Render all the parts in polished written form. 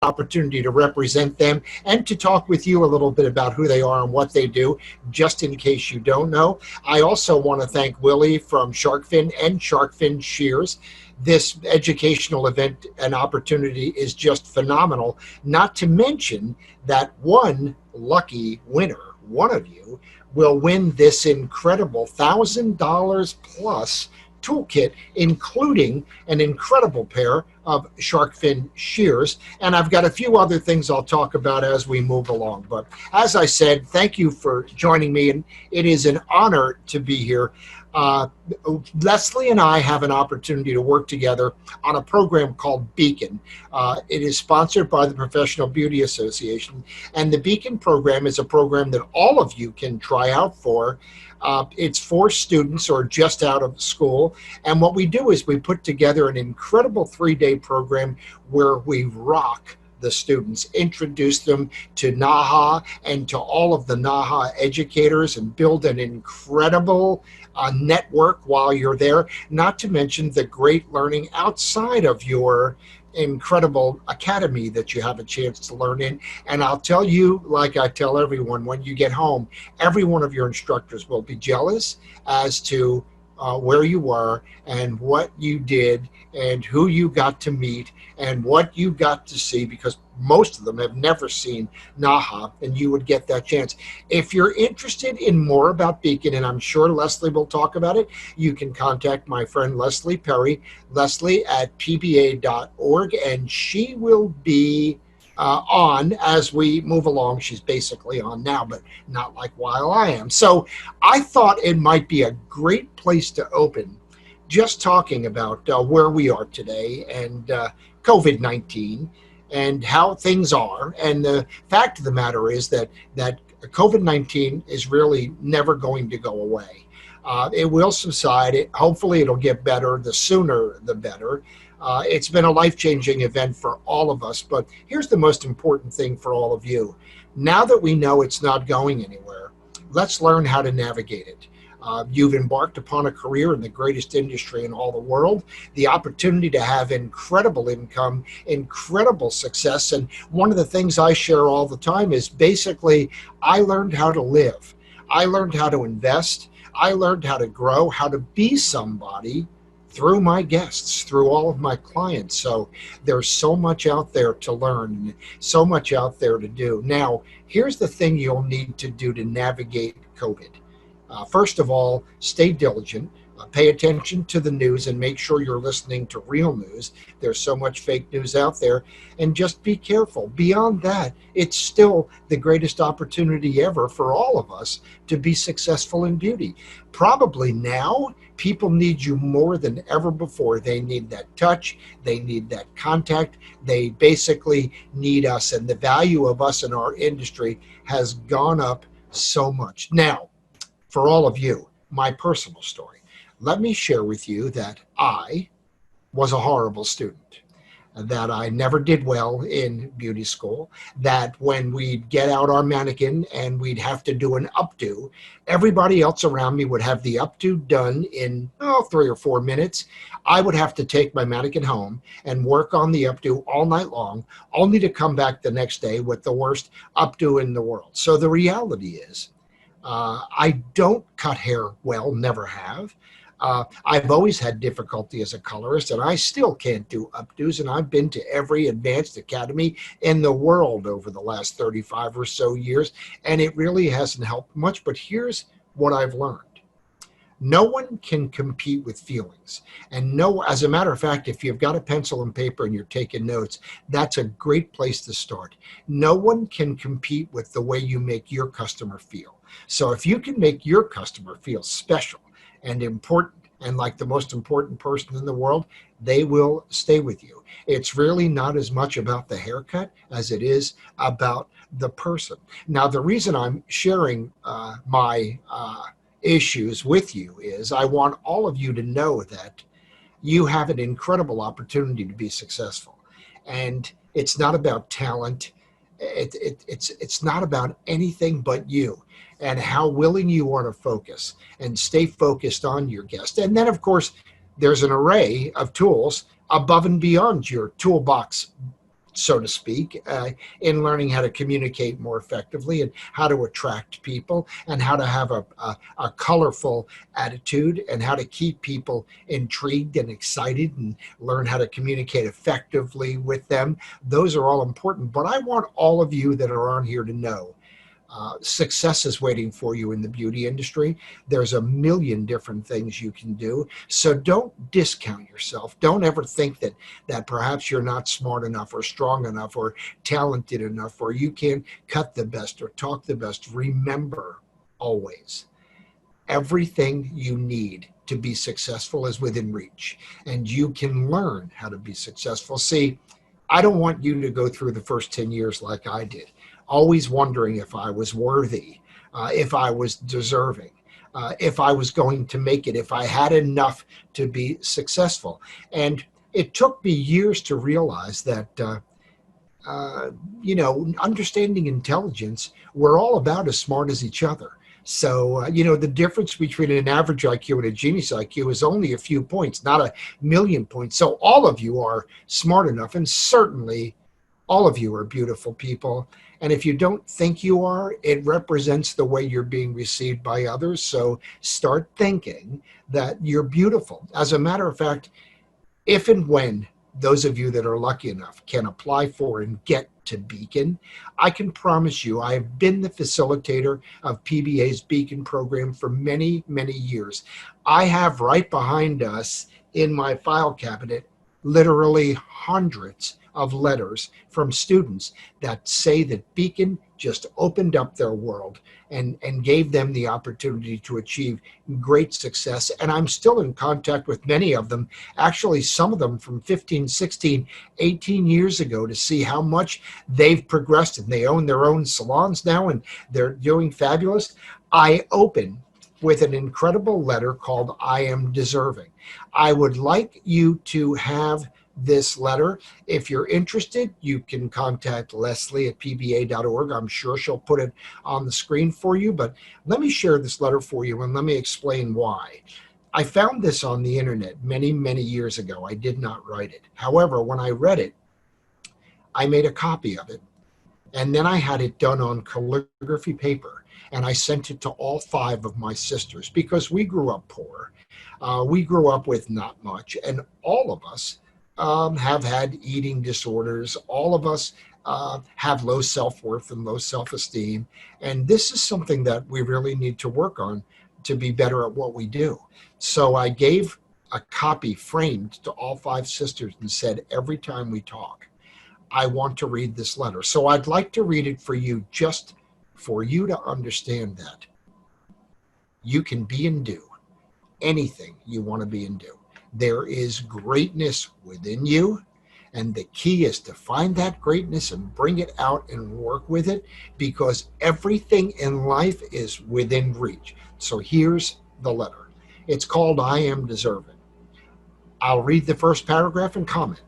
opportunity to represent them and to talk with you a little bit about who they are and what they do, just in case you don't know. I also want to thank Willie from Sharkfin and Sharkfin Shears. This educational event and opportunity is just phenomenal, not to mention that one lucky winner, one of you, will win this incredible $1,000 plus toolkit, including an incredible pair of shark fin shears. And I've got a few other things I'll talk about as we move along. But as I said, thank you for joining me, and it is an honor to be here. Leslie and I have an opportunity to work together on a program called Beacon. It is sponsored by the Professional Beauty Association, and the Beacon program is a program that all of you can try out for. It's for students who are just out of school, and what we do is we put together an incredible 3-day program where we rock the students, introduce them to NAHA and to all of the NAHA educators, and build an incredible network while you're there, not to mention the great learning outside of your incredible academy that you have a chance to learn in. And I'll tell you, like I tell everyone, when you get home, every one of your instructors will be jealous as to where you were and what you did and who you got to meet and what you got to see, because most of them have never seen NAHA, and you would get that chance. If you're interested in more about Beacon, and I'm sure Leslie will talk about it, you can contact my friend Leslie Perry, Leslie at pba.org, and she will be on as we move along. She's basically on now, but not like while I am. So I thought it might be a great place to open just talking about where we are today and COVID-19 and how things are. And the fact of the matter is that COVID-19 is really never going to go away. It will subside. Hopefully it'll get better. The sooner the better. It's been a life-changing event for all of us, but here's the most important thing for all of you. Now that we know it's not going anywhere, let's learn how to navigate it. You've embarked upon a career in the greatest industry in all the world, the opportunity to have incredible income, incredible success. And one of the things I share all the time is basically, I learned how to live. I learned how to invest. I learned how to grow, how to be somebody through my guests, through all of my clients. So there's so much out there to learn, so much out there to do. Now, here's the thing you'll need to do to navigate COVID. First of all, stay diligent, pay attention to the news, and make sure you're listening to real news. There's so much fake news out there, and just be careful. Beyond that, it's still the greatest opportunity ever for all of us to be successful in beauty. Probably now, people need you more than ever before. They need that touch. They need that contact. They basically need us, and the value of us in our industry has gone up so much. Now, for all of you, my personal story. Let me share with you that I was a horrible student, that I never did well in beauty school, that when we'd get out our mannequin and we'd have to do an updo, everybody else around me would have the updo done in 3 or 4 minutes. I would have to take my mannequin home and work on the updo all night long, only to come back the next day with the worst updo in the world. So the reality is, I don't cut hair well, never have. I've always had difficulty as a colorist, and I still can't do updos, and I've been to every advanced academy in the world over the last 35 or so years, and it really hasn't helped much. But here's what I've learned. No one can compete with feelings. And as a matter of fact, if you've got a pencil and paper and you're taking notes, that's a great place to start. No one can compete with the way you make your customer feel. So if you can make your customer feel special and important and like the most important person in the world, they will stay with you. It's really not as much about the haircut as it is about the person. Now, the reason I'm sharing my issues with you is I want all of you to know that you have an incredible opportunity to be successful. And it's not about talent. It's not about anything but you and how willing you are to focus and stay focused on your guest. And then, of course, there's an array of tools above and beyond your toolbox so to speak, in learning how to communicate more effectively and how to attract people and how to have a colorful attitude and how to keep people intrigued and excited and learn how to communicate effectively with them. Those are all important. But I want all of you that are on here to know success is waiting for you in the beauty industry. There's a million different things you can do. So don't discount yourself. Don't ever think that perhaps you're not smart enough or strong enough or talented enough or you can't cut the best or talk the best. Remember always, everything you need to be successful is within reach, and you can learn how to be successful. See, I don't want you to go through the first 10 years like I did, always wondering if I was worthy, if I was deserving, if I was going to make it, if I had enough to be successful. And it took me years to realize that, understanding intelligence, we're all about as smart as each other. So, the difference between an average IQ and a genius IQ is only a few points, not a million points. So all of you are smart enough, and certainly all of you are beautiful people. And if you don't think you are, it represents the way you're being received by others. So start thinking that you're beautiful. As a matter of fact, if and when those of you that are lucky enough can apply for and get to Beacon, I can promise you I have been the facilitator of PBA's Beacon program for many, many years. I have right behind us in my file cabinet literally hundreds of letters from students that say that Beacon just opened up their world and gave them the opportunity to achieve great success. And I'm still in contact with many of them, actually some of them from 15, 16, 18 years ago, to see how much they've progressed, and they own their own salons now and they're doing fabulous. I open with an incredible letter called I Am Deserving. I would like you to have this letter. If you're interested, you can contact Leslie at pba.org. I'm sure she'll put it on the screen for you, but let me share this letter for you and let me explain why. I found this on the internet many, many years ago. I did not write it. However, when I read it, I made a copy of it, and then I had it done on calligraphy paper, and I sent it to all 5 of my sisters because we grew up poor. We grew up with not much, and all of us have had eating disorders. All of us have low self-worth and low self-esteem. And this is something that we really need to work on to be better at what we do. So I gave a copy framed to all 5 sisters and said, every time we talk, I want to read this letter. So I'd like to read it for you, just for you to understand that you can be and do anything you want to be and do. There is greatness within you, and the key is to find that greatness and bring it out and work with it, because everything in life is within reach. So here's the letter. It's called I Am Deserving. I'll read the first paragraph and comment.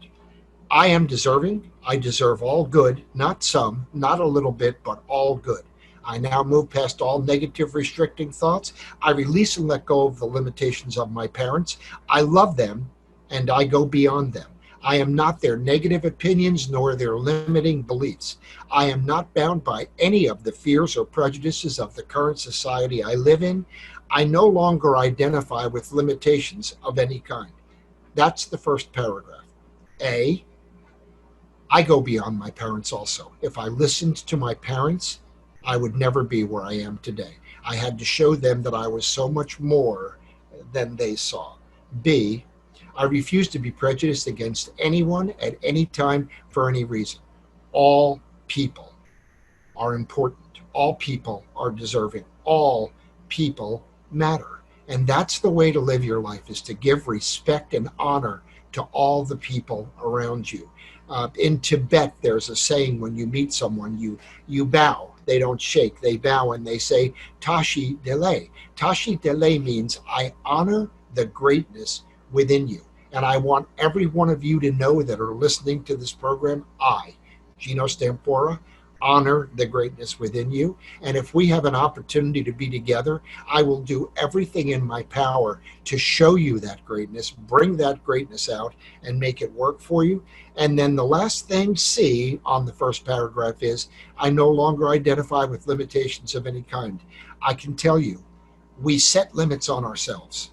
I am deserving. I deserve all good, not some, not a little bit, but all good. I now move past all negative, restricting thoughts. I release and let go of the limitations of my parents. I love them, and I go beyond them. I am not their negative opinions nor their limiting beliefs. I am not bound by any of the fears or prejudices of the current society I live in. I no longer identify with limitations of any kind. That's the first paragraph. A, I go beyond my parents also. If I listened to my parents, I would never be where I am today. I had to show them that I was so much more than they saw. B, I refuse to be prejudiced against anyone at any time for any reason. All people are important. All people are deserving. All people matter. And that's the way to live your life, is to give respect and honor to all the people around you. In Tibet, there's a saying: when you meet someone, you bow. They don't shake, they bow, and they say, Tashi Dele. Tashi Dele means I honor the greatness within you. And I want every one of you to know that are listening to this program, I, Geno Stampora, honor the greatness within you. And if we have an opportunity to be together, I will do everything in my power to show you that greatness, bring that greatness out, and make it work for you. And then the last thing, C, on the first paragraph is I no longer identify with limitations of any kind. I can tell you, we set limits on ourselves.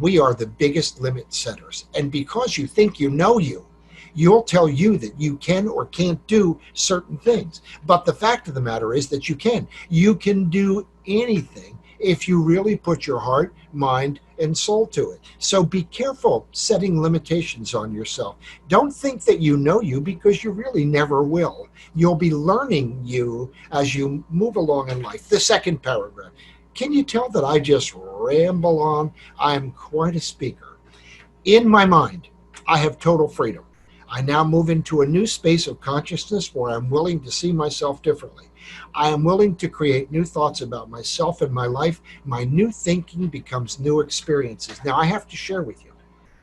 We are the biggest limit setters. And because you think you know you, you'll tell you that you can or can't do certain things. But the fact of the matter is that you can. You can do anything if you really put your heart, mind, and soul to it. So be careful setting limitations on yourself. Don't think that you know you, because you really never will. You'll be learning you as you move along in life. The second paragraph. Can you tell that I just ramble on? I'm quite a speaker. In my mind, I have total freedom. I now move into a new space of consciousness where I'm willing to see myself differently. I am willing to create new thoughts about myself and my life. My new thinking becomes new experiences. Now, I have to share with you,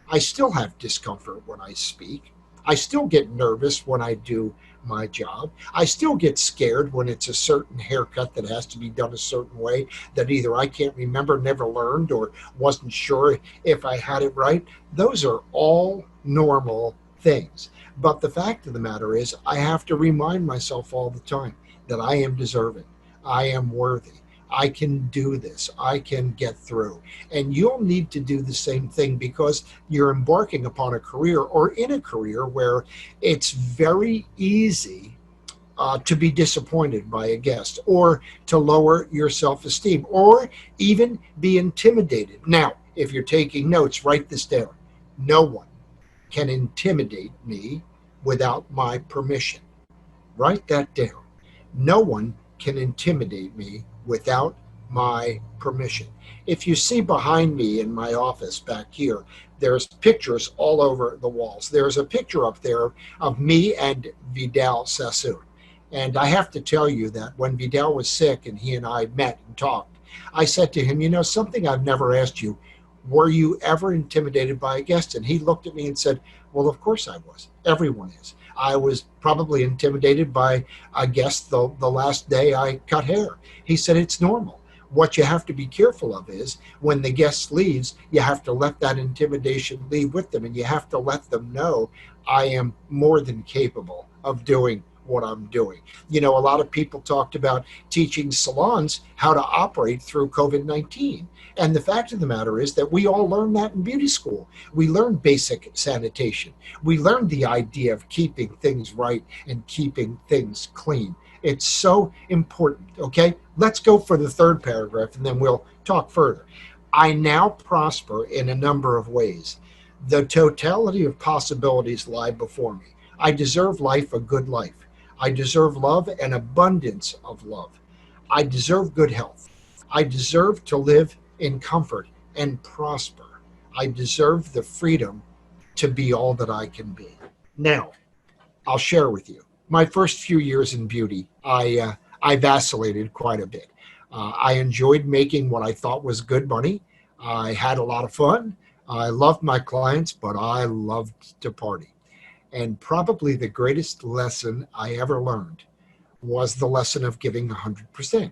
I still have discomfort when I speak. I still get nervous when I do my job. I still get scared when it's a certain haircut that has to be done a certain way that either I can't remember, never learned, or wasn't sure if I had it right. Those are all normal things. But the fact of the matter is, I have to remind myself all the time that I am deserving. I am worthy. I can do this. I can get through. And you'll need to do the same thing, because you're embarking upon a career, or in a career, where it's very easy to be disappointed by a guest, or to lower your self-esteem, or even be intimidated. Now, if you're taking notes, write this down. No one can intimidate me without my permission. Write that down. No one can intimidate me without my permission. If you see behind me in my office back here, there's pictures all over the walls. There's a picture up there of me and Vidal Sassoon. And I have to tell you that when Vidal was sick and he and I met and talked, I said to him, you know, something I've never asked you, were you ever intimidated by a guest? And he looked at me and said, well, of course I was. Everyone is. I was probably intimidated by a guest the last day I cut hair. He said, it's normal. What you have to be careful of is when the guest leaves, you have to let that intimidation leave with them, and you have to let them know I am more than capable of doing what I'm doing. You know, a lot of people talked about teaching salons how to operate through COVID-19. And the fact of the matter is that we all learned that in beauty school. We learned basic sanitation. We learned the idea of keeping things right and keeping things clean. It's so important, okay? Let's go for the third paragraph, and then we'll talk further. I now prosper in a number of ways. The totality of possibilities lie before me. I deserve life, a good life. I deserve love, an abundance of love. I deserve good health. I deserve to live in comfort and prosper. I deserve the freedom to be all that I can be. Now, I'll share with you. My first few years in beauty, I vacillated quite a bit. I enjoyed making what I thought was good money. I had a lot of fun. I loved my clients, but I loved to party. And probably the greatest lesson I ever learned was the lesson of giving 100%.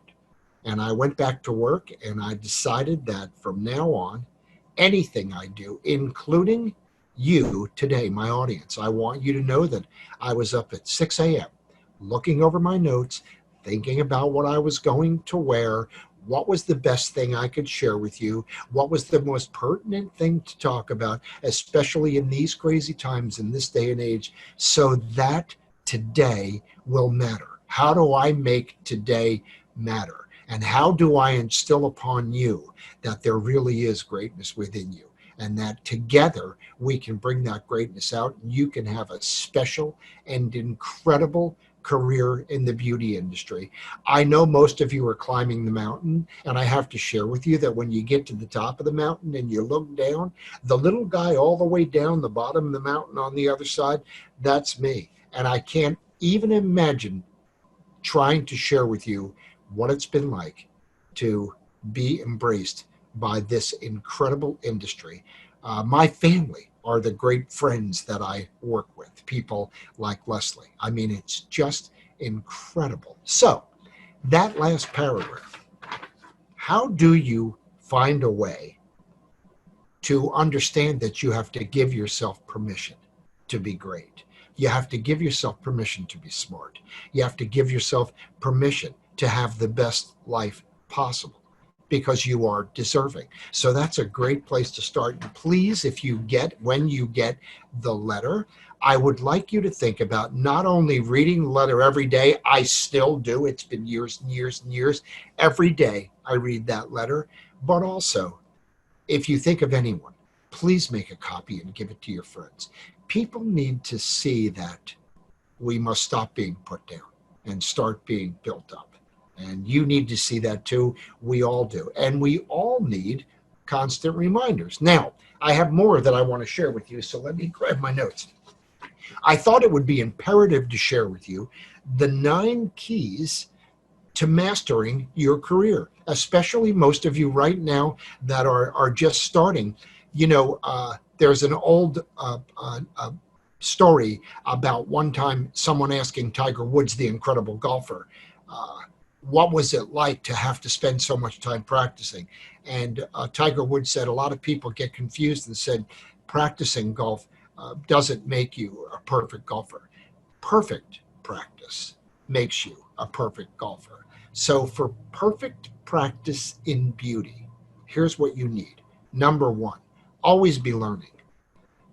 And I went back to work, and I decided that from now on, anything I do, including you today, my audience, I want you to know that I was up at 6 a.m. looking over my notes, thinking about what I was going to wear, what was the best thing I could share with you, what was the most pertinent thing to talk about, especially in these crazy times in this day and age, so that today will matter. How do I make today matter? And how do I instill upon you that there really is greatness within you, and that together we can bring that greatness out, and you can have a special and incredible career in the beauty industry. I know most of you are climbing the mountain, and I have to share with you that when you get to the top of the mountain and you look down, the little guy all the way down the bottom of the mountain on the other side, that's me. And I can't even imagine trying to share with you what it's been like to be embraced by this incredible industry. My family are the great friends that I work with, people like Leslie. I mean, it's just incredible. So that last paragraph, how do you find a way to understand that you have to give yourself permission to be great? You have to give yourself permission to be smart. You have to give yourself permission to have the best life possible because you are deserving. So that's a great place to start. And please, when you get the letter, I would like you to think about not only reading the letter every day. I still do. It's been years and years and years. Every day I read that letter. But also, if you think of anyone, please make a copy and give it to your friends. People need to see that we must stop being put down and start being built up. And you need to see that too. We all do. And we all need constant reminders. Now, I have more that I want to share with you, so let me grab my notes. I thought it would be imperative to share with you the 9 keys to mastering your career, especially most of you right now that are just starting. There's an old story about one time someone asking Tiger Woods, the incredible golfer, what was it like to have to spend so much time practicing? And Tiger Woods said a lot of people get confused and said practicing golf doesn't make you a perfect golfer. Perfect practice makes you a perfect golfer. So for perfect practice in beauty, here's what you need. Number 1, always be learning.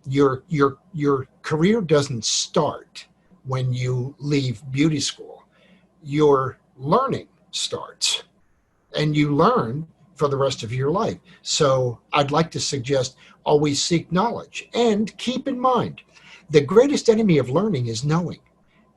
Your career doesn't start when you leave beauty school. Your learning starts, and you learn for the rest of your life. So I'd like to suggest always seek knowledge, and keep in mind, the greatest enemy of learning is knowing.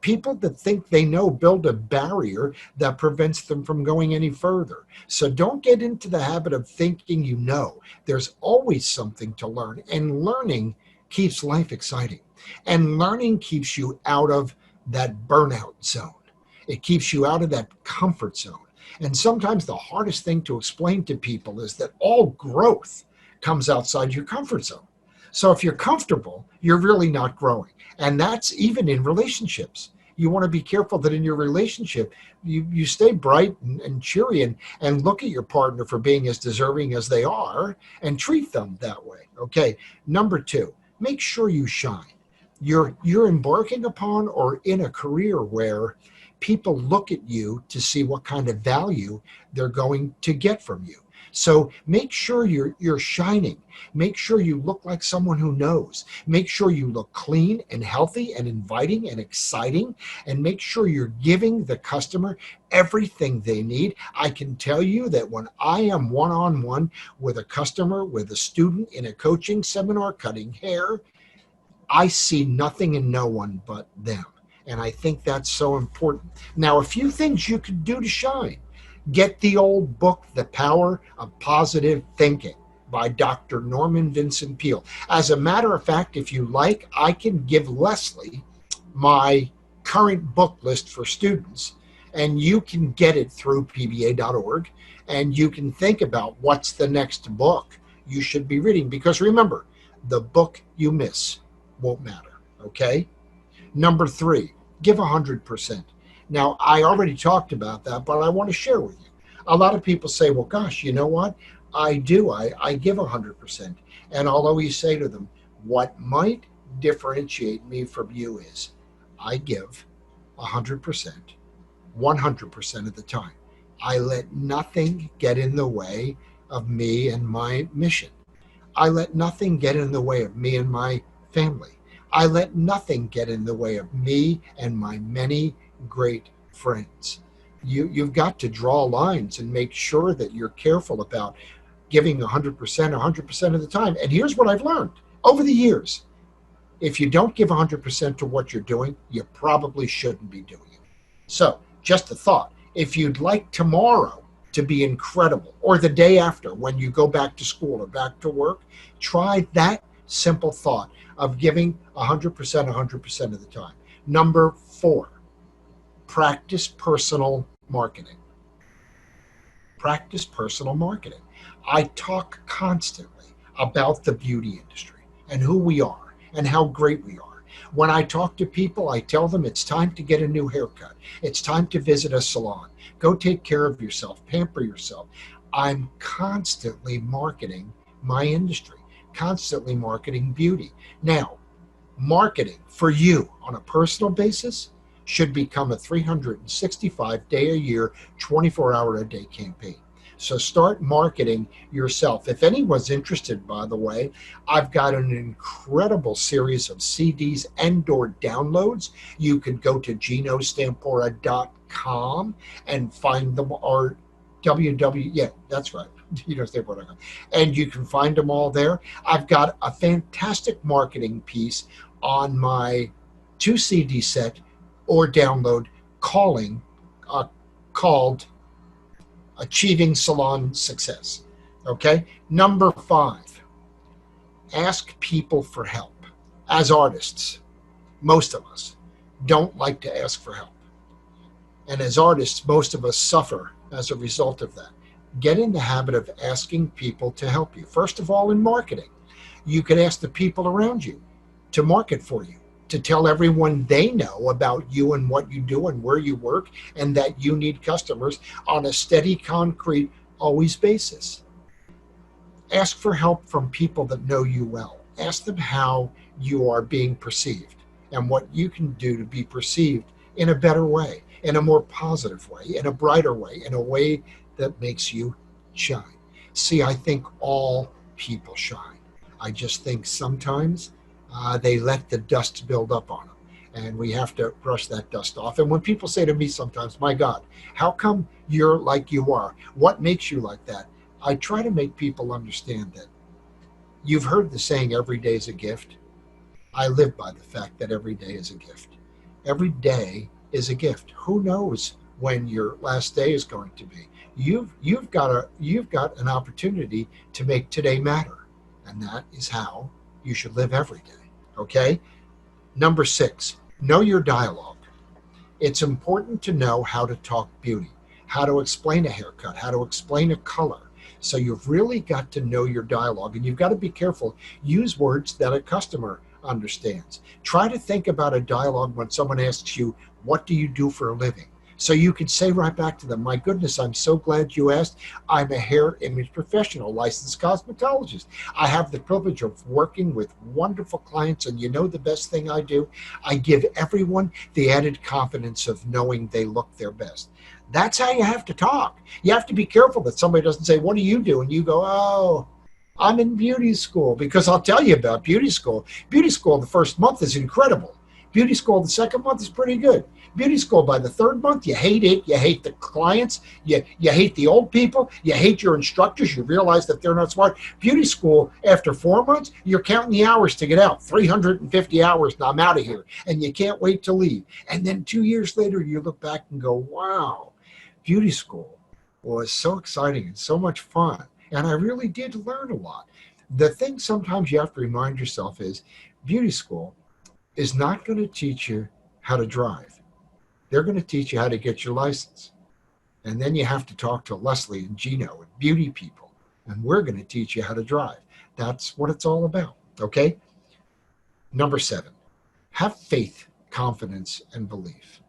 People that think they know build a barrier that prevents them from going any further. So don't get into the habit of thinking you know. There's always something to learn, and learning keeps life exciting. And learning keeps you out of that burnout zone. It keeps you out of that comfort zone. And sometimes the hardest thing to explain to people is that all growth comes outside your comfort zone. So if you're comfortable, you're really not growing. And that's even in relationships. You want to be careful that in your relationship, you stay bright and cheery and look at your partner for being as deserving as they are and treat them that way. Okay. Number 2, make sure you shine. You're embarking upon or in a career where people look at you to see what kind of value they're going to get from you. So make sure you're shining. Make sure you look like someone who knows. Make sure you look clean and healthy and inviting and exciting, and make sure you're giving the customer everything they need. I can tell you that when I am one-on-one with a customer, with a student in a coaching seminar cutting hair, I see nothing and no one but them. And I think that's so important. Now, a few things you could do to shine. Get the old book, The Power of Positive Thinking by Dr. Norman Vincent Peale. As a matter of fact, if you like, I can give Leslie my current book list for students, and you can get it through pba.org, and you can think about what's the next book you should be reading. Because remember, the book you miss won't matter, okay? Number 3, give 100%. Now, I already talked about that, but I want to share with you. A lot of people say, well, gosh, you know what? I do. I give 100%. And I'll always say to them, what might differentiate me from you is I give 100%, 100% of the time. I let nothing get in the way of me and my mission. I let nothing get in the way of me and my family. I let nothing get in the way of me and my many great friends. You've got to draw lines and make sure that you're careful about giving 100% of the time. And here's what I've learned over the years. If you don't give 100% to what you're doing, you probably shouldn't be doing it. So just a thought, if you'd like tomorrow to be incredible, or the day after when you go back to school or back to work, try that simple thought of giving 100% of the time. Number 4, practice personal marketing. Practice personal marketing. I talk constantly about the beauty industry and who we are and how great we are. When I talk to people, I tell them it's time to get a new haircut. It's time to visit a salon. Go take care of yourself, pamper yourself. I'm constantly marketing my industry, constantly marketing beauty. Now, marketing for you on a personal basis should become a 365 day a year, 24-hour a day campaign. So start marketing yourself. If anyone's interested, by the way, I've got an incredible series of CDs and or downloads. You could go to genostampora.com and find them, or yeah, that's right. Genostampora.com. And you can find them all there. I've got a fantastic marketing piece on my 2 CD set or download called Achieving Salon Success. Okay? Number 5, ask people for help. As artists, most of us don't like to ask for help. And as artists, most of us suffer as a result of that. Get in the habit of asking people to help you. First of all, in marketing, you could ask the people around you to market for you, to tell everyone they know about you and what you do and where you work, and that you need customers on a steady, concrete, always basis. Ask for help from people that know you well. Ask them how you are being perceived and what you can do to be perceived in a better way, in a more positive way, in a brighter way, in a way that makes you shine. See, I think all people shine. I just think sometimes they let the dust build up on them, and we have to brush that dust off. And when people say to me sometimes, my God, how come you're like you are? What makes you like that? I try to make people understand that you've heard the saying, every day is a gift. I live by the fact that every day is a gift. Every day is a gift. Who knows when your last day is going to be? You've got an opportunity to make today matter, and that is how you should live every day. Okay? Number 6, know your dialogue. It's important to know how to talk beauty, how to explain a haircut, how to explain a color. So you've really got to know your dialogue, and you've got to be careful. Use words that a customer understands. Try to think about a dialogue when someone asks you, what do you do for a living? So you can say right back to them, my goodness, I'm so glad you asked. I'm a hair image professional, licensed cosmetologist. I have the privilege of working with wonderful clients, and you know the best thing I do? I give everyone the added confidence of knowing they look their best. That's how you have to talk. You have to be careful that somebody doesn't say, what do you do? And you go, oh, I'm in beauty school. Because I'll tell you about beauty school. Beauty school the first month is incredible. Beauty school the second month is pretty good. Beauty school by the third month, you hate it. You hate the clients. You hate the old people. You hate your instructors. You realize that they're not smart. Beauty school, after 4 months, you're counting the hours to get out. 350 hours, and I'm out of here. And you can't wait to leave. And then 2 years later, you look back and go, wow, beauty school was so exciting and so much fun. And I really did learn a lot. The thing sometimes you have to remind yourself is beauty school is not going to teach you how to drive. They're going to teach you how to get your license. And then you have to talk to Leslie and Geno and beauty people. And we're going to teach you how to drive. That's what it's all about. Okay? Number 7, have faith, confidence, and belief.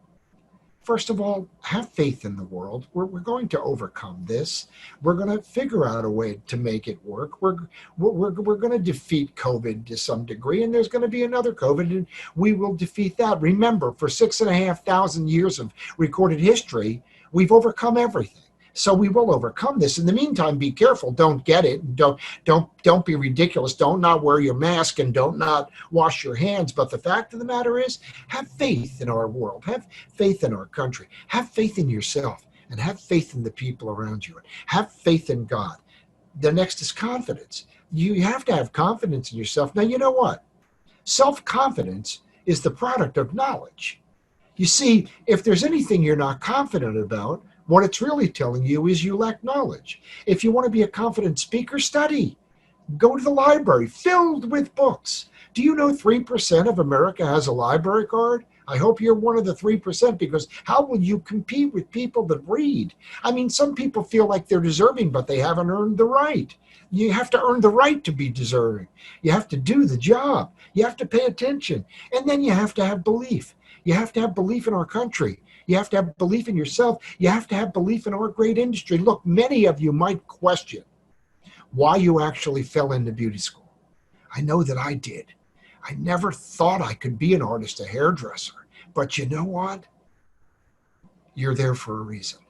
First of all, have faith in the world. We're going to overcome this. We're going to figure out a way to make it work. We're going to defeat COVID to some degree, and there's going to be another COVID, and we will defeat that. Remember, for 6,500 years of recorded history, we've overcome everything. So we will overcome this. In the meantime, be careful. Don't get it. Don't be ridiculous. Don't not wear your mask, and don't not wash your hands. But the fact of the matter is, have faith in our world. Have faith in our country. Have faith in yourself, and have faith in the people around you. And have faith in God. The next is confidence. You have to have confidence in yourself. Now, you know what? Self-confidence is the product of knowledge. You see, if there's anything you're not confident about, what it's really telling you is you lack knowledge. If you want to be a confident speaker, study. Go to the library filled with books. Do you know 3% of America has a library card? I hope you're one of the 3%, because how will you compete with people that read? I mean, some people feel like they're deserving, but they haven't earned the right. You have to earn the right to be deserving. You have to do the job. You have to pay attention. And then you have to have belief. You have to have belief in our country. You have to have belief in yourself. You have to have belief in our great industry. Look, many of you might question why you actually fell into beauty school. I know that I did. I never thought I could be an artist, a hairdresser. But you know what? You're there for a reason.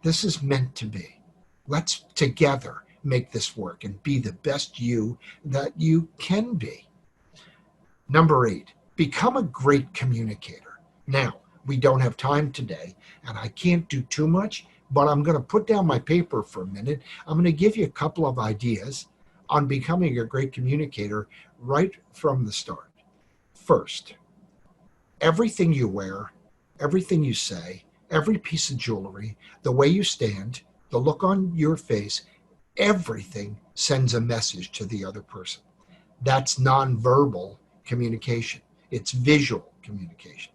This is meant to be. Let's together make this work and be the best you that you can be. Number 8, become a great communicator. Now, we don't have time today, and I can't do too much, but I'm going to put down my paper for a minute. I'm going to give you a couple of ideas on becoming a great communicator right from the start. First, everything you wear, everything you say, every piece of jewelry, the way you stand, the look on your face, everything sends a message to the other person. That's nonverbal communication. It's visual communication.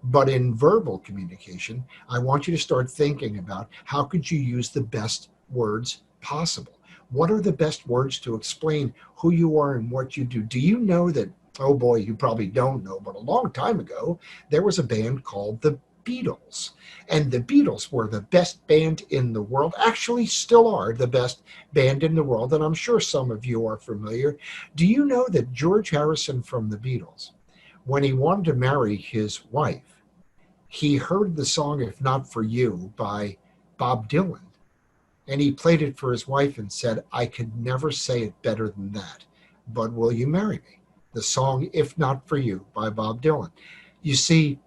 But in verbal communication, I want you to start thinking about how could you use the best words possible? What are the best words to explain who you are and what you do? Do you know that, oh boy, you probably don't know, but a long time ago, there was a band called the Beatles. And the Beatles were the best band in the world, actually still are the best band in the world, and I'm sure some of you are familiar. Do you know that George Harrison from the Beatles, when he wanted to marry his wife, he heard the song If Not For You by Bob Dylan, and he played it for his wife and said, I could never say it better than that, but will you marry me? The song If Not For You by Bob Dylan. You see,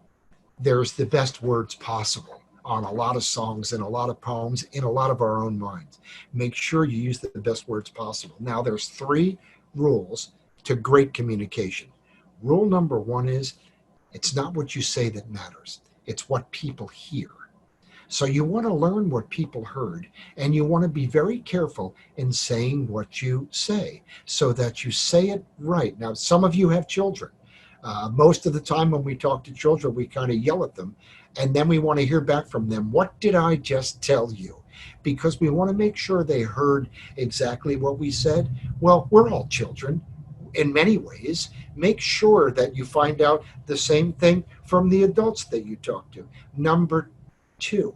there's the best words possible on a lot of songs and a lot of poems in a lot of our own minds. Make sure you use the best words possible. Now, there's 3 rules to great communication. Rule number 1 is, it's not what you say that matters. It's what people hear. So you want to learn what people heard, and you want to be very careful in saying what you say so that you say it right. Now, some of you have children. Most of the time when we talk to children, we kind of yell at them, and then we want to hear back from them. What did I just tell you? Because we want to make sure they heard exactly what we said. Well, we're all children in many ways. Make sure that you find out the same thing from the adults that you talk to. Number 2,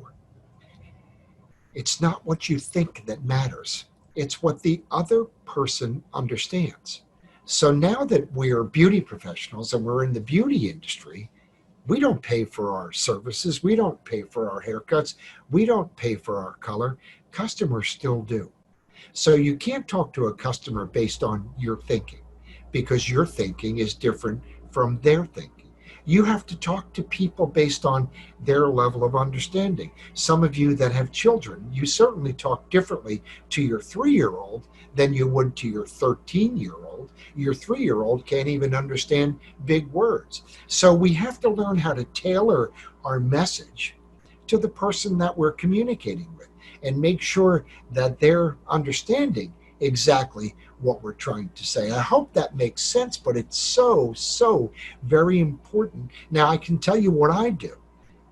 it's not what you think that matters. It's what the other person understands. So now that we're beauty professionals and we're in the beauty industry, we don't pay for our services. We don't pay for our haircuts. We don't pay for our color. Customers still do. So you can't talk to a customer based on your thinking, because your thinking is different from their thinking. You have to talk to people based on their level of understanding. Some of you that have children, you certainly talk differently to your 3-year-old than you would to your 13-year-old. Your 3-year-old can't even understand big words. So we have to learn how to tailor our message to the person that we're communicating with and make sure that they're understanding exactly what we're trying to say. I hope that makes sense, but it's so very important. Now, I can tell you what I do.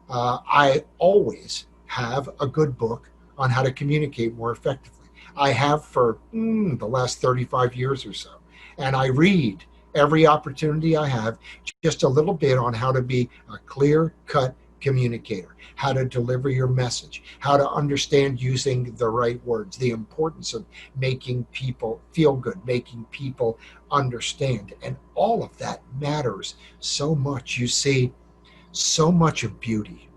I always have a good book on how to communicate more effectively. I have for the last 35 years or so. And I read every opportunity I have just a little bit on how to be a clear-cut communicator, how to deliver your message, how to understand using the right words, the importance of making people feel good, making people understand. And all of that matters so much. You see, so much of beauty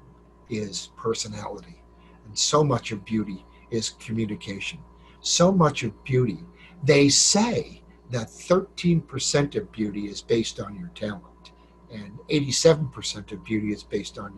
is personality, and so much of beauty is communication. So much of beauty, they say that 13% of beauty is based on your talent, and 87% of beauty is based on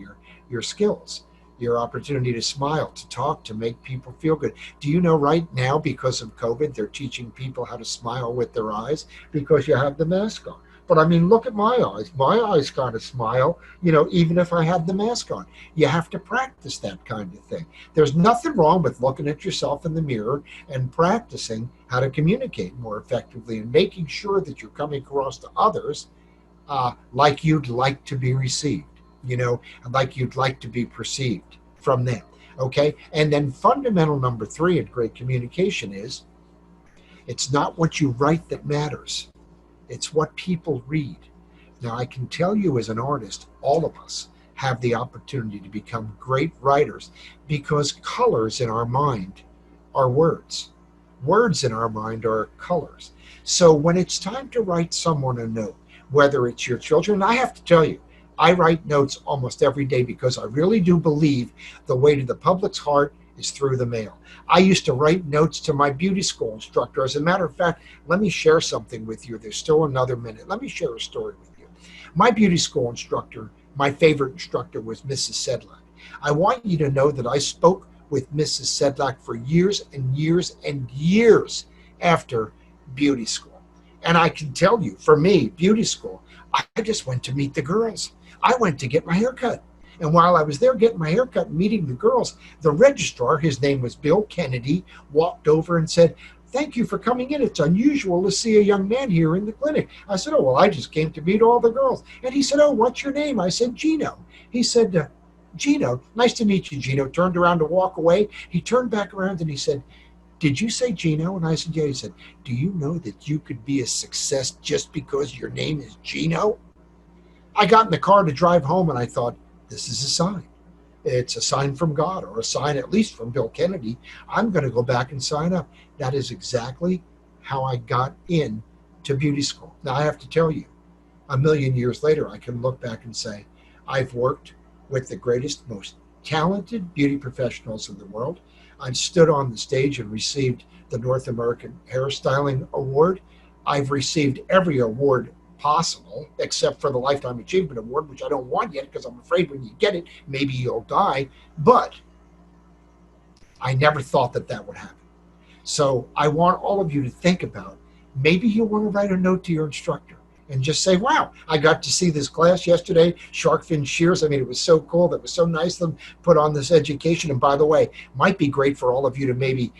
your skills, your opportunity to smile, to talk, to make people feel good. Do you know right now, because of COVID, they're teaching people how to smile with their eyes because you have the mask on? But I mean, look at my eyes. My eyes kind of smile, even if I had the mask on. You have to practice that kind of thing. There's nothing wrong with looking at yourself in the mirror and practicing how to communicate more effectively and making sure that you're coming across to others like you'd like to be received. like you'd like to be perceived from them. Okay. And then fundamental number 3 in great communication is it's not what you write that matters, it's what people read. Now, I can tell you as an artist, all of us have the opportunity to become great writers because colors in our mind are words. Words in our mind are colors. So when it's time to write someone a note, whether it's your children, I have to tell you, I write notes almost every day because I really do believe the way to the public's heart is through the mail. I used to write notes to my beauty school instructor. As a matter of fact, let me share something with you. There's still another minute. Let me share a story with you. My beauty school instructor, my favorite instructor was Mrs. Sedlak. I want you to know that I spoke with Mrs. Sedlak for years and years and years after beauty school. And I can tell you, for me, beauty school, I just went to meet the girls. I went to get my hair cut. And while I was there getting my hair cut and meeting the girls, the registrar, his name was Bill Kennedy, walked over and said, "Thank you for coming in. It's unusual to see a young man here in the clinic." I said, "Oh, well, I just came to meet all the girls." And he said, "Oh, what's your name?" I said, "Geno." He said, "Geno, nice to meet you, Geno." Turned around to walk away. He turned back around and he said, "Did you say Geno?" And I said, "Yeah." He said, "Do you know that you could be a success just because your name is Geno?" I got in the car to drive home and I thought, this is a sign. It's a sign from God, or a sign at least from Bill Kennedy. I'm going to go back and sign up. That is exactly how I got in to beauty school. Now, I have to tell you, a million years later, I can look back and say, I've worked with the greatest, most talented beauty professionals in the world. I've stood on the stage and received the North American Hairstyling Award. I've received every award possible, except for the Lifetime Achievement Award, which I don't want yet because I'm afraid when you get it, maybe you'll die. But I never thought that that would happen. So I want all of you to think about, maybe you want to write a note to your instructor and just say, wow, I got to see this class yesterday, shark fin shears. I mean, it was so cool. That was so nice of them put on this education. And by the way, might be great for all of you to maybe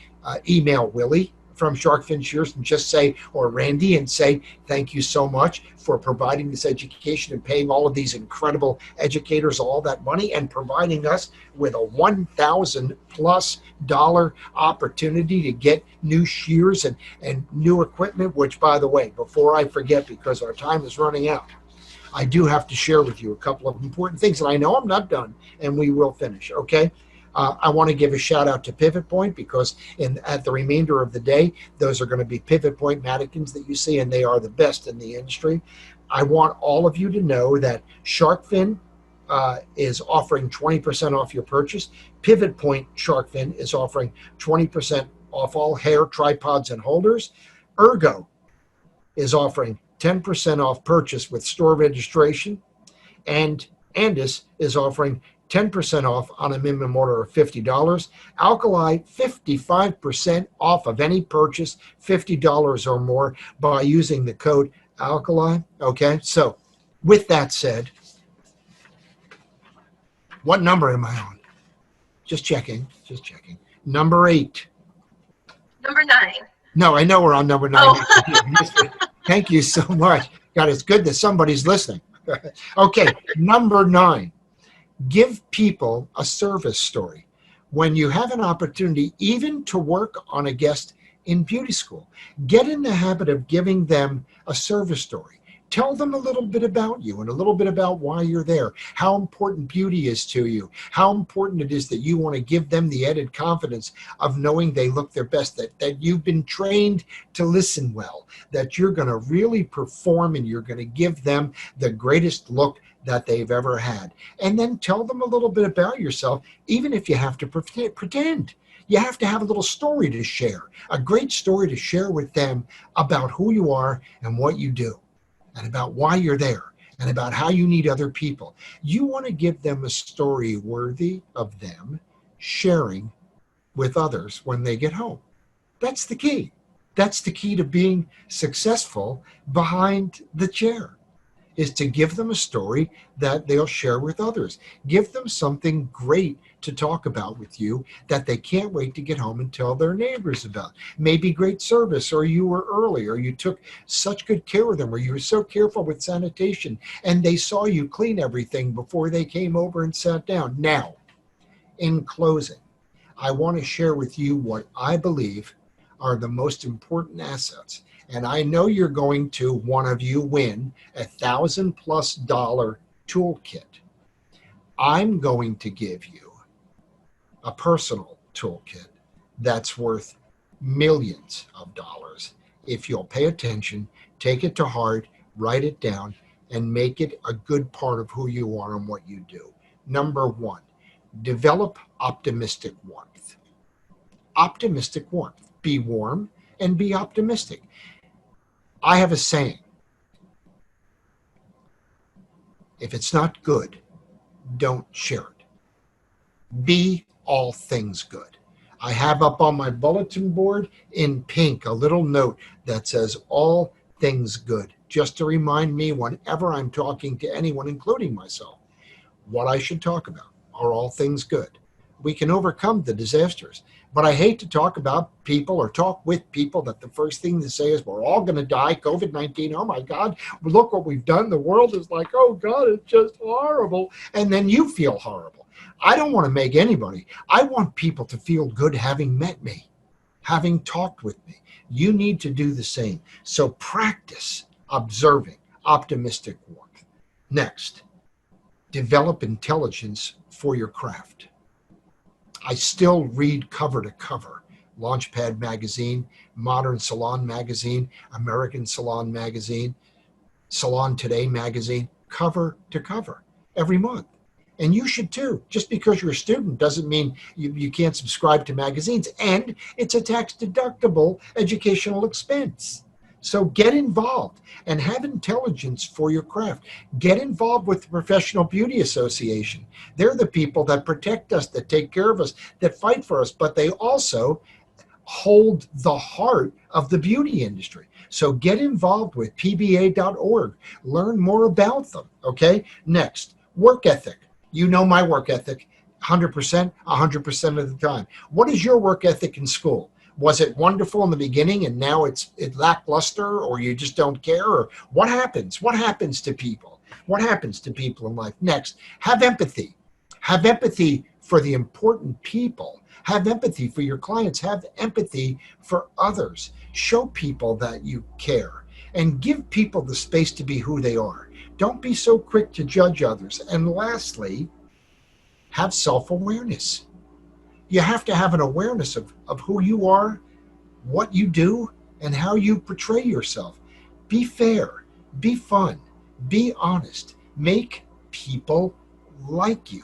email Willie from Shark Fin Shears and just say, or Randy, and say, thank you so much for providing this education and paying all of these incredible educators all that money and providing us with a $1,000+ opportunity to get new shears and new equipment, which, by the way, before I forget, because our time is running out, I do have to share with you a couple of important things, and I know I'm not done, and we will finish, okay? I want to give a shout out to Pivot Point because at the remainder of the day, those are going to be Pivot Point mannequins that you see, and they are the best in the industry. I want all of you to know that Shark Fin is offering 20% off your purchase. Pivot Point Shark Fin is offering 20% off all hair tripods and holders. Ergo is offering 10% off purchase with store registration. And Andis is offering 10% off on a minimum order of $50. Alkali, 55% off of any purchase, $50 or more, by using the code Alkali. Okay, so with that said, what number am I on? Just checking. Number 8. Number 9. No, I know we're on number 9. Oh. Thank you so much. God, it's good that somebody's listening. Okay, number 9. Give people a service story. When you have an opportunity, even to work on a guest in beauty school, get in the habit of giving them a service story. Tell them a little bit about you and a little bit about why you're there, how important beauty is to you, how important it is that you want to give them the added confidence of knowing they look their best, that you've been trained to listen well, that you're going to really perform and you're going to give them the greatest look that they've ever had. And then tell them a little bit about yourself, even if you have to pretend. You have to have a little story to share, a great story to share with them about who you are and what you do, and about why you're there, and about how you need other people. You want to give them a story worthy of them sharing with others when they get home. That's the key. That's the key to being successful behind the chair. is to give them a story that they'll share with others. Give them something great to talk about with you that they can't wait to get home and tell their neighbors about. Maybe great service, or you were early, or you took such good care of them, or you were so careful with sanitation, and they saw you clean everything before they came over and sat down. Now, in closing, I want to share with you what I believe are the most important assets. And I know you're going to, one of you, win $1,000+ toolkit. I'm going to give you a personal toolkit that's worth millions of dollars if you'll pay attention, take it to heart, write it down, and make it a good part of who you are and what you do. Number one, develop optimistic warmth. Optimistic warmth. Be warm and be optimistic. I have a saying: if it's not good, don't share it. Be all things good. I have up on my bulletin board in pink a little note that says all things good, just to remind me whenever I'm talking to anyone, including myself, what I should talk about are all things good. We can overcome the disasters, but I hate to talk about people or talk with people that the first thing to say is we're all going to die, COVID-19, oh my God, look what we've done. The world is like, oh God, it's just horrible. And then you feel horrible. I don't want to make anybody. I want people to feel good having met me, having talked with me. You need to do the same. So practice observing optimistic warmth. Next, develop intelligence for your craft. I still read cover to cover Launchpad magazine, Modern Salon magazine, American Salon magazine, Salon Today magazine, cover to cover every month. And you should too. Just because you're a student doesn't mean you can't subscribe to magazines. And it's a tax deductible educational expense. So get involved and have intelligence for your craft. Get involved with the Professional Beauty Association. They're the people that protect us, that take care of us, that fight for us, but they also hold the heart of the beauty industry. So get involved with pba.org. Learn more about them, okay? Next, work ethic. You know my work ethic, 100% of the time. What is your work ethic in school? Was it wonderful in the beginning and now it's lackluster, or you just don't care? Or what happens? What happens to people? What happens to people in life? Next, have empathy. Have empathy for the important people. Have empathy for your clients. Have empathy for others. Show people that you care and give people the space to be who they are. Don't be so quick to judge others. And lastly, have self-awareness. You have to have an awareness of who you are, what you do, and how you portray yourself. Be fair, be fun, be honest. Make people like you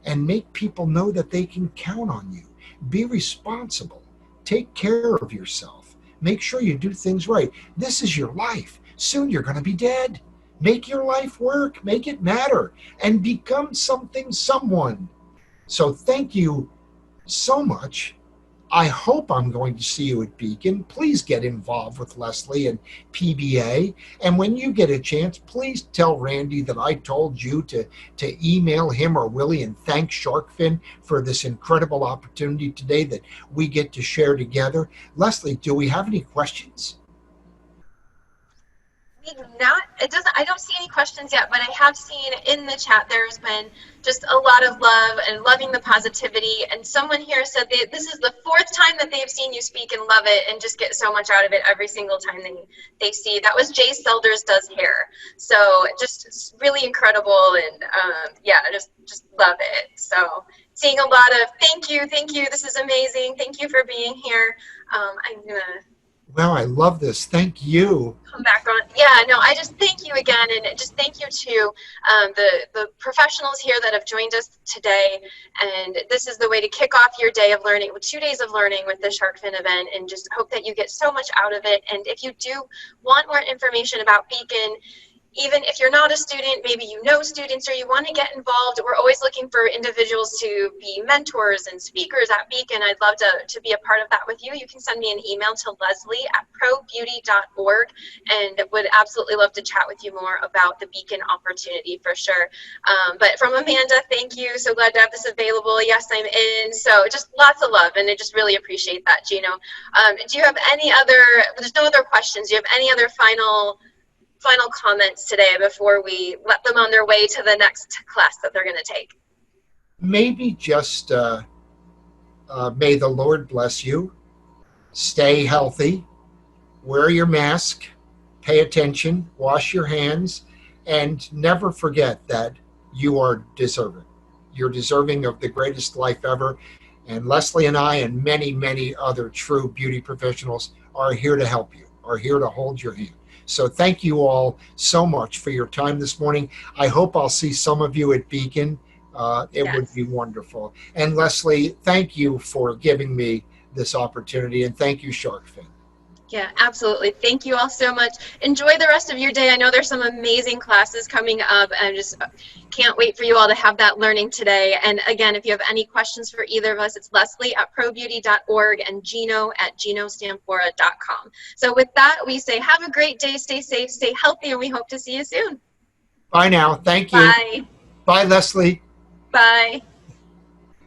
and make people know that they can count on you. Be responsible. Take care of yourself. Make sure you do things right. This is your life. Soon you're going to be dead. Make your life work. Make it matter and become something, someone. So thank you so much. I hope I'm going to see you at Beacon. Please get involved with Leslie and PBA. And when you get a chance, please tell Randy that I told you to email him or Willie and thank Sharkfin for this incredible opportunity today that we get to share together. Leslie, do we have any questions? I don't see any questions yet, but I have seen in the chat there's been just a lot of love and loving the positivity. And someone here said this is the 4th time that they've seen you speak and love it and just get so much out of it every single time they see. That was Jay Selders Does Hair. So just really incredible, and yeah, just love it. So seeing a lot of thank you, this is amazing, thank you for being here. I'm gonna Well, I love this. Thank you. come back on. Yeah, no, I just thank you again, and just thank you to the professionals here that have joined us today. And this is the way to kick off your day of learning, with 2 days of learning with the Sharkfin event, and just hope that you get so much out of it. And if you do want more information about Beacon, even if you're not a student, maybe you know students or you want to get involved, we're always looking for individuals to be mentors and speakers at Beacon. I'd love to be a part of that with you. You can send me an email to leslie@probeauty.org, and would absolutely love to chat with you more about the Beacon opportunity for sure. But from Amanda, thank you. So glad to have this available. Yes, I'm in. So just lots of love, and I just really appreciate that, Geno. Do you have any other, there's no other questions, do you have any other final comments today before we let them on their way to the next class that they're going to take? Maybe just may the Lord bless you. Stay healthy. Wear your mask. Pay attention. Wash your hands. And never forget that you are deserving. You're deserving of the greatest life ever. And Leslie and I and many, many other true beauty professionals are here to help you, are here to hold your hand. So thank you all so much for your time this morning. I hope I'll see some of you at Beacon. It Yes. would be wonderful. And Leslie, thank you for giving me this opportunity. And thank you, Sharkfin. Yeah, absolutely. Thank you all so much. Enjoy the rest of your day. I know there's some amazing classes coming up, and just can't wait for you all to have that learning today. And again, if you have any questions for either of us, it's leslie@probeauty.org and geno@genostampora.com. So with that, we say have a great day, stay safe, stay healthy, and we hope to see you soon. Bye now. Thank you. Bye. Bye, Leslie. Bye.